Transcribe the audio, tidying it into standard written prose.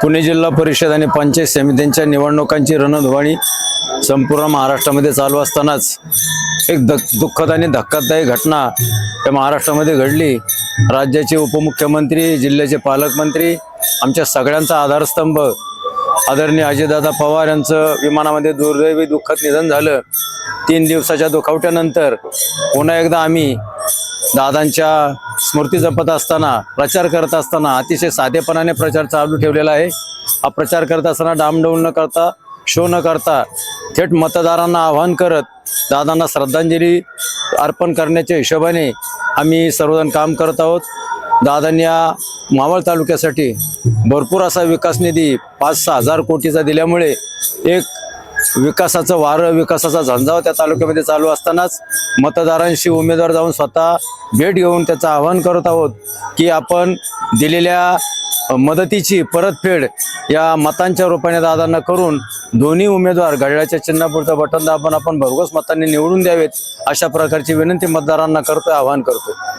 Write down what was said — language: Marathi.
पुणे जिल्हा परिषद आणि पंचायत समित्यांच्या निवडणुकांची रणधुमाळी संपूर्ण महाराष्ट्रामध्ये चालू असतानाच एक दुःखद आणि धक्कादायक घटना या महाराष्ट्रामध्ये घडली। राज्याचे उपमुख्यमंत्री, जिल्ह्याचे पालकमंत्री, आमच्या सगळ्यांचा आधारस्तंभ आदरणीय अजितदादा पवार यांचं विमानामध्ये दुर्दैवी दुःखद निधन झालं। 3 दिवसाच्या दुखावट्यानंतर पुन्हा एकदा आम्ही दादांच्या स्मृती जपत असताना, प्रचार करत असताना अतिशय साधेपणाने प्रचार चालू ठेवलेला आहे। हा प्रचार करत असताना डामडौल न करता, शो न करता थेट मतदारांना आवाहन करत दादांना श्रद्धांजली अर्पण करण्याच्या हिशोबाने आम्ही सर्वजण काम करत आहोत। दादांनी या मावळ तालुक्यासाठी भरपूर असा विकास निधी 5-6 हजार कोटीचा दिल्यामुळे एक विकासाचं वारं, विकासाचा झंझाव त्या तालुक्यामध्ये चालू असतानाच मतदारांशी उमेदवार जाऊन स्वतः भेट घेऊन त्याचं आवाहन करत आहोत की आपण दिलेल्या मदतीची परतफेड या मतांच्या रूपाने दादांना करून दोन्ही उमेदवार घड्याळाच्या चिन्हापुरतं बटन दाबून आपण भरघोस मतांनी निवडून द्यावेत, अशा प्रकारची विनंती मतदारांना करतोय, आवाहन करतोय।